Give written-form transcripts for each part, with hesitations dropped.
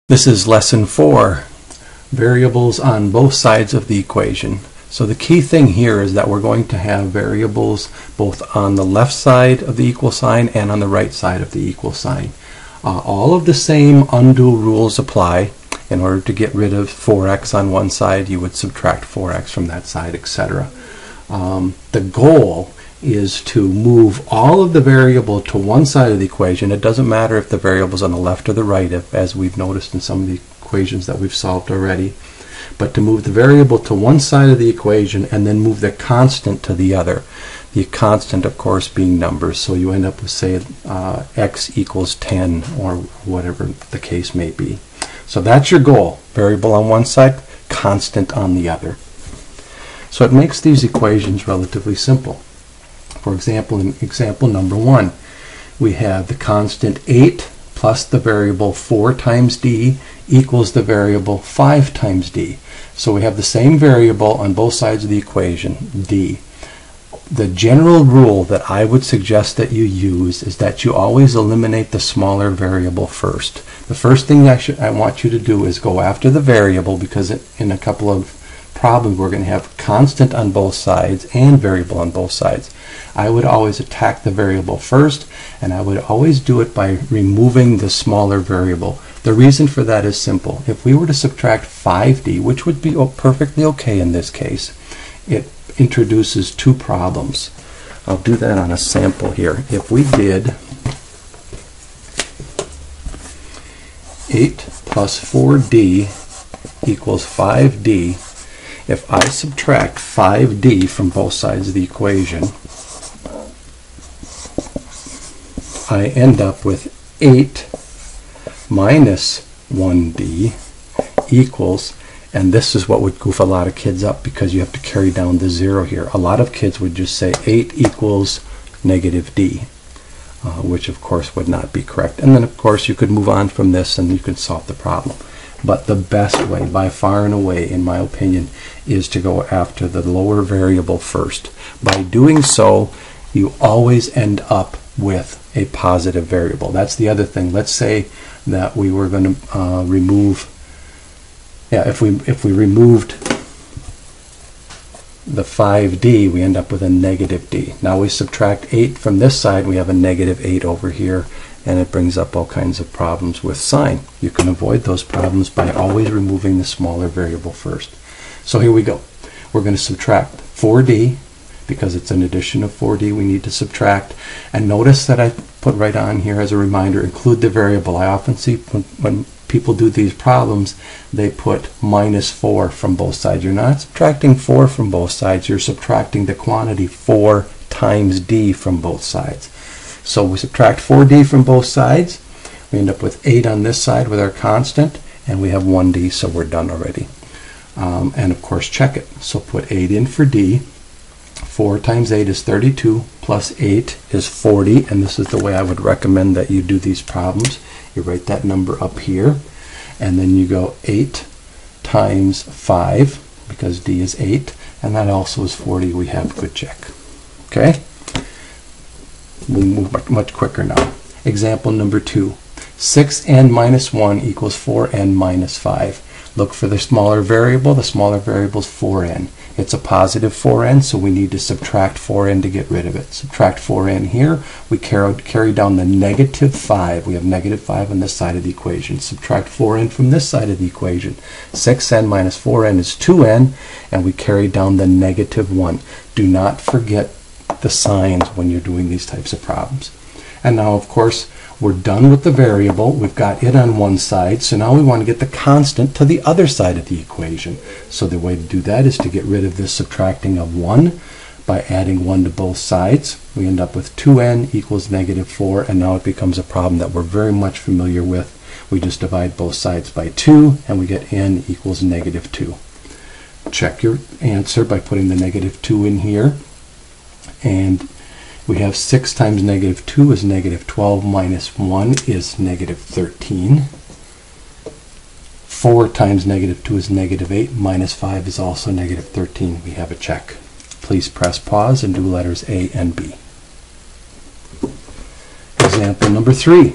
This is lesson 4, variables on both sides of the equation. So the key thing here is that we're going to have variables both on the left side of the equal sign and on the right side of the equal sign. All of the same undo rules apply. In order to get rid of 4x on one side, you would subtract 4x from that side, etc. The goal is to move all of the variable to one side of the equation. It doesn't matter if the variable is on the left or the right, as we've noticed in some of the equations that we've solved already. But to move the variable to one side of the equation and then move the constant to the other. The constant, of course, being numbers. So you end up with, say, x equals 10 or whatever the case may be. So that's your goal. Variable on one side, constant on the other. So it makes these equations relatively simple. For example, in example number 1, we have the constant 8 plus the variable 4 times d equals the variable 5 times d. So we have the same variable on both sides of the equation, d. The general rule that I would suggest that you use is that you always eliminate the smaller variable first. The first thing I want you to do is go after the variable, because in a couple of problems we're going to have constant on both sides and variable on both sides. I would always attack the variable first, and I would always do it by removing the smaller variable. The reason for that is simple. If we were to subtract 5d, which would be perfectly okay in this case, it introduces two problems. I'll do that on a sample here. If we did 8 plus 4d equals 5d, if I subtract 5d from both sides of the equation, I end up with 8 minus 1d equals, and this is what would goof a lot of kids up because you have to carry down the 0 here. A lot of kids would just say 8 equals negative d, which of course would not be correct. And then of course you could move on from this and you could solve the problem. But the best way, by far and away, in my opinion, is to go after the lower variable first. By doing so, you always end up with a positive variable. That's the other thing. Let's say that we were going to remove, if we removed the 5d, we end up with a negative d. Now we subtract 8 from this side, we have a negative 8 over here, and it brings up all kinds of problems with sign. You can avoid those problems by always removing the smaller variable first. So here we go. We're going to subtract 4d, because it's an addition of 4d we need to subtract. And notice that I put right on here as a reminder, include the variable. I often see when people do these problems, they put minus 4 from both sides. You're not subtracting 4 from both sides, you're subtracting the quantity 4 times d from both sides. So we subtract 4d from both sides, we end up with 8 on this side with our constant, and we have 1d, so we're done already. And of course check it. So put 8 in for d. 4 times 8 is 32, plus 8 is 40, and this is the way I would recommend that you do these problems. You write that number up here, and then you go 8 times 5, because d is 8, and that also is 40. We have good check. Okay? We'll move much quicker now. Example number 2. 6n minus 1 equals 4n minus 5. Look for the smaller variable. The smaller variable is 4n. It's a positive 4n, so we need to subtract 4n to get rid of it. Subtract 4n here. We carry down the negative 5. We have negative 5 on this side of the equation. Subtract 4n from this side of the equation. 6n minus 4n is 2n, and we carry down the negative 1. Do not forget the signs when you're doing these types of problems. And now, of course, we're done with the variable. We've got it on one side, so now we want to get the constant to the other side of the equation. So the way to do that is to get rid of this subtracting of 1 by adding 1 to both sides. We end up with 2n equals negative 4, and now it becomes a problem that we're very much familiar with. We just divide both sides by 2, and we get n equals negative 2. Check your answer by putting the negative 2 in here. And we have 6 times negative 2 is negative 12, minus 1 is negative 13. 4 times negative 2 is negative 8, minus 5 is also negative 13. We have a check. Please press pause and do letters A and B. Example number 3.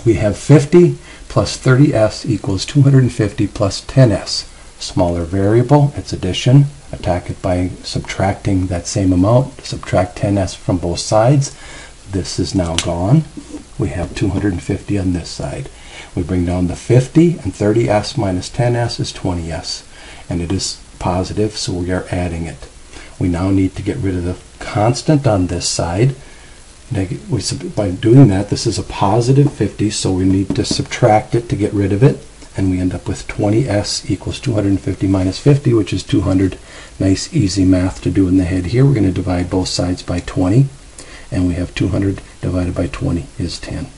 We have 50 plus 30s equals 250 plus 10s. Smaller variable, it's addition. Attack it by subtracting that same amount. Subtract 10s from both sides. This is now gone. We have 250 on this side. We bring down the 50, and 30s minus 10s is 20s. And it is positive, so we are adding it. We now need to get rid of the constant on this side. By doing that, this is a positive 50, so we need to subtract it to get rid of it. And we end up with 20s equals 250 minus 50, which is 200. Nice, easy math to do in the head here. We're going to divide both sides by 20. And we have 200 divided by 20 is 10.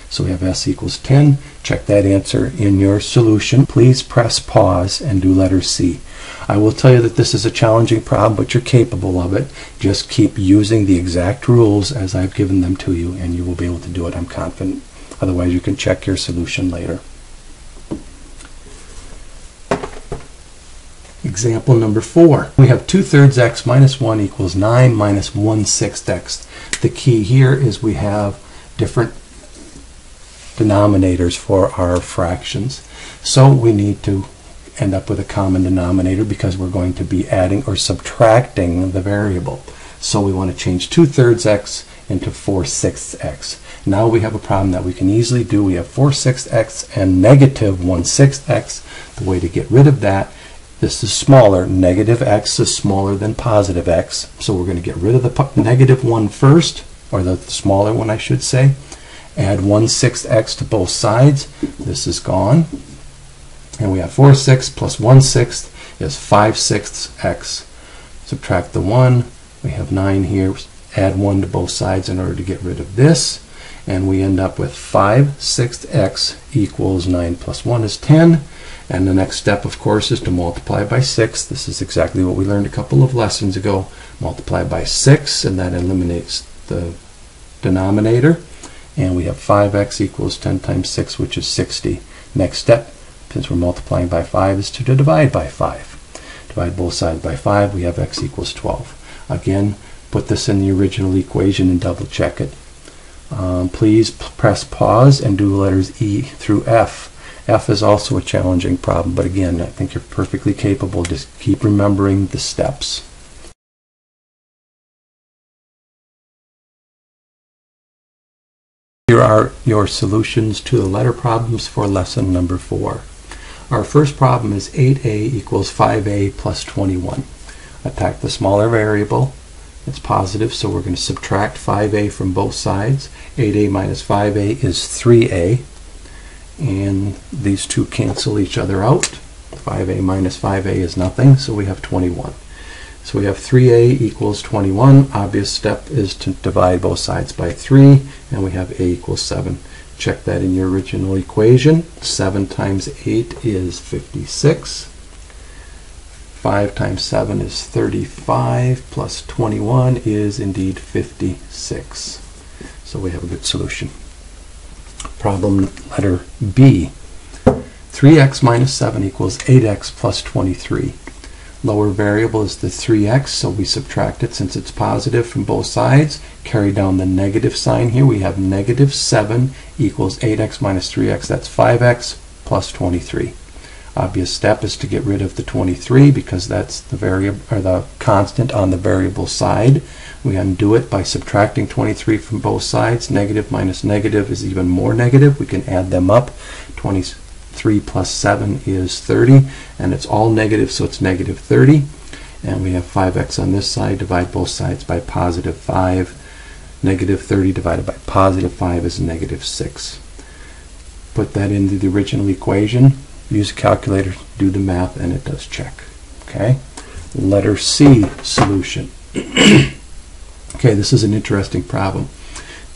So we have s equals 10. Check that answer in your solution. Please press pause and do letter C. I will tell you that this is a challenging problem, but you're capable of it. Just keep using the exact rules as I've given them to you, and you will be able to do it, I'm confident. Otherwise, you can check your solution later. Example number 4. We have 2/3 x minus 1 equals 9 minus 1/6 x. The key here is we have different denominators for our fractions. So we need to end up with a common denominator because we're going to be adding or subtracting the variable. So we want to change 2/3 x into 4/6 x. Now we have a problem that we can easily do. We have 4/6 x and negative 1/6 x. The way to get rid of that, this is smaller. Negative x is smaller than positive x. So we're going to get rid of the negative one first, or the smaller one I should say. Add 1/6 x to both sides. This is gone. And we have 4/6 plus 1/6 is 5/6 x. Subtract the 1. We have 9 here. Add 1 to both sides in order to get rid of this. And we end up with 5/6 x equals 9 plus 1 is 10. And the next step, of course, is to multiply by 6. This is exactly what we learned a couple of lessons ago. Multiply by 6, and that eliminates the denominator. And we have 5x equals 10 times 6, which is 60. Next step, since we're multiplying by 5, is to divide by 5. Divide both sides by 5, we have x equals 12. Again, put this in the original equation and double check it. Please press pause and do letters E through F. F is also a challenging problem, but again, I think you're perfectly capable. Just keep remembering the steps. Here are your solutions to the letter problems for lesson number 4. Our first problem is 8a equals 5a plus 21. Attack the smaller variable. It's positive, so we're going to subtract 5a from both sides. 8a minus 5a is 3a. And these two cancel each other out. 5a minus 5a is nothing, so we have 21. So we have 3a equals 21. Obvious step is to divide both sides by 3, and we have a equals 7. Check that in your original equation. 7 times 8 is 56. 5 times 7 is 35, plus 21 is indeed 56. So we have a good solution. Problem letter B. 3x minus 7 equals 8x plus 23. Lower variable is the 3x, so we subtract it since it's positive from both sides. Carry down the negative sign here. We have negative 7 equals 8x minus 3x. That's 5x plus 23. Obvious step is to get rid of the 23 because that's the variable or the constant on the variable side. We undo it by subtracting 23 from both sides. Negative minus negative is even more negative. We can add them up. 23 plus 7 is 30, and it's all negative, so it's negative 30. And we have 5x on this side. Divide both sides by positive 5. Negative 30 divided by positive 5 is negative 6. Put that into the original equation. Use a calculator, do the math, and it does check. Okay? Letter C, solution. Okay, this is an interesting problem.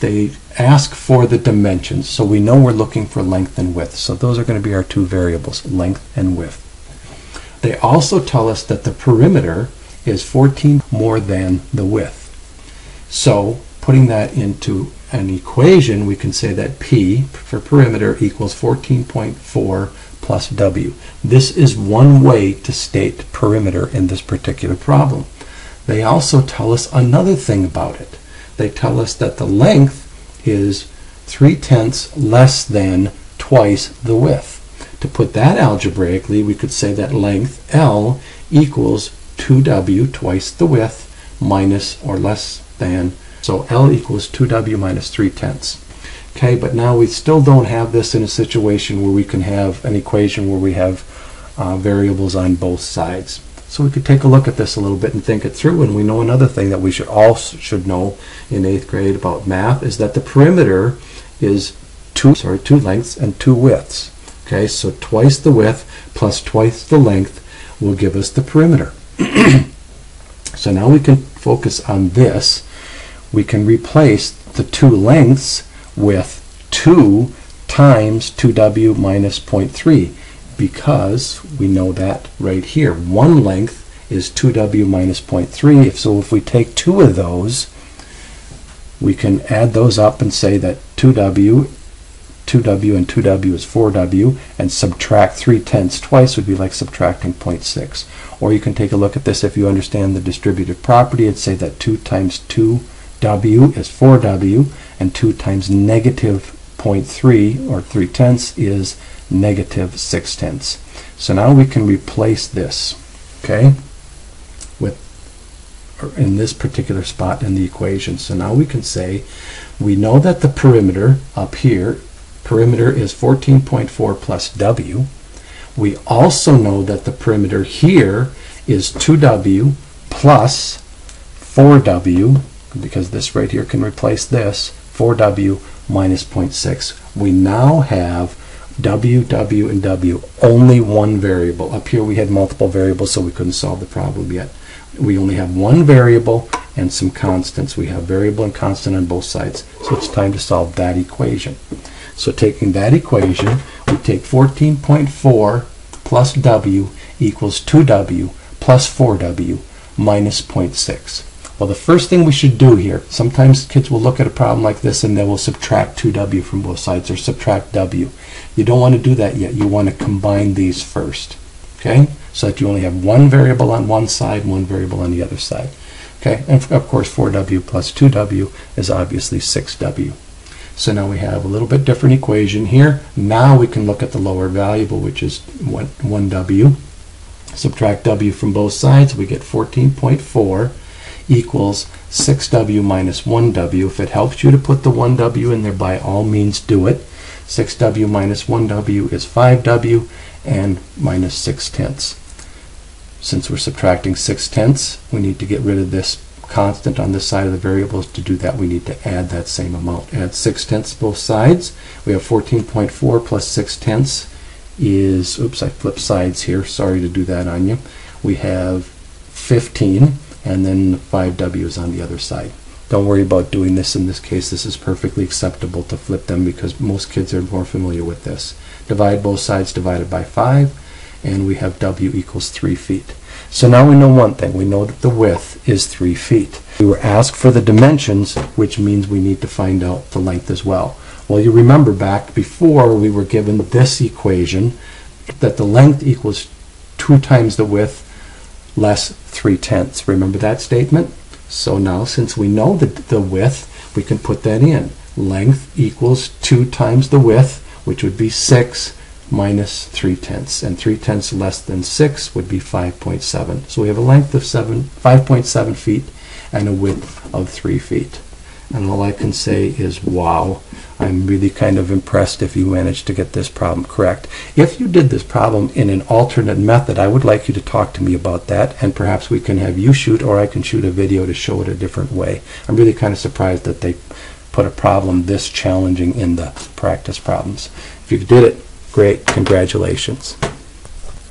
They ask for the dimensions, so we know we're looking for length and width. So those are going to be our two variables, length and width. They also tell us that the perimeter is 14 more than the width. So putting that into an equation, we can say that P for perimeter equals 14.4 plus W. This is one way to state perimeter in this particular problem. They also tell us another thing about it. They tell us that the length is 3/10 less than twice the width. To put that algebraically, we could say that length L equals 2W twice the width minus or less than, so L equals 2W minus 3/10. Okay, but now we still don't have this in a situation where we can have an equation where we have variables on both sides. So we could take a look at this a little bit and think it through. And we know another thing that we should know in 8th grade about math is that the perimeter is two lengths and two widths. Okay, so twice the width plus twice the length will give us the perimeter. So now we can focus on this. We can replace the two lengths with 2 times 2W minus 0.3, because we know that right here. One length is 2W minus 0.3. So if we take two of those, we can add those up and say that 2W and 2W is 4W, and subtract 3/10 twice would be like subtracting 0.6. Or you can take a look at this if you understand the distributive property and say that 2 times 2W is 4W, and 2 times negative 0.3 or 3/10 is negative 6/10. So now we can replace this, okay, with in this particular spot in the equation. So now we can say we know that the perimeter up here, perimeter is 14.4 plus W. We also know that the perimeter here is 2W plus 4W, because this right here can replace this, 4W minus 0.6. We now have W, W, and W, only one variable. Up here we had multiple variables, so we couldn't solve the problem yet. We only have one variable and some constants. We have variable and constant on both sides. So it's time to solve that equation. So taking that equation, we take 14.4 plus W equals 2W plus 4W minus 0.6. Well, the first thing we should do here, sometimes kids will look at a problem like this and they will subtract 2W from both sides, or subtract W. You don't want to do that yet. You want to combine these first, okay? So that you only have one variable on one side, one variable on the other side. Okay, and of course 4W plus 2W is obviously 6W. So now we have a little bit different equation here. Now we can look at the lower variable, which is 1W. Subtract W from both sides, we get 14.4 equals 6W minus 1W. If it helps you to put the 1W in there, by all means do it. 6W minus 1W is 5W and minus 6/10. Since we're subtracting 6/10, we need to get rid of this constant on this side of the variables. To do that, we need to add that same amount. Add 6/10 both sides. We have 14.4 plus 6/10 is, oops, I flipped sides here. Sorry to do that on you. We have 15, and then 5W is on the other side. Don't worry about doing this in this case. This is perfectly acceptable to flip them because most kids are more familiar with this. Divide both sides divided by 5, and we have W equals 3 feet. So now we know one thing. We know that the width is 3 feet. We were asked for the dimensions, which means we need to find out the length as well. Well, you remember back before we were given this equation that the length equals 2 times the width less 3/10. Remember that statement? So now, since we know the width, we can put that in. Length equals 2 times the width, which would be 6 minus 3/10. And 3/10 less than 6 would be 5.7. So we have a length of 5.7 feet and a width of 3 feet. And all I can say is, wow, I'm really kind of impressed if you managed to get this problem correct. If you did this problem in an alternate method, I would like you to talk to me about that, and perhaps we can have you shoot, or I can shoot a video to show it a different way. I'm really kind of surprised that they put a problem this challenging in the practice problems. If you did it, great, congratulations.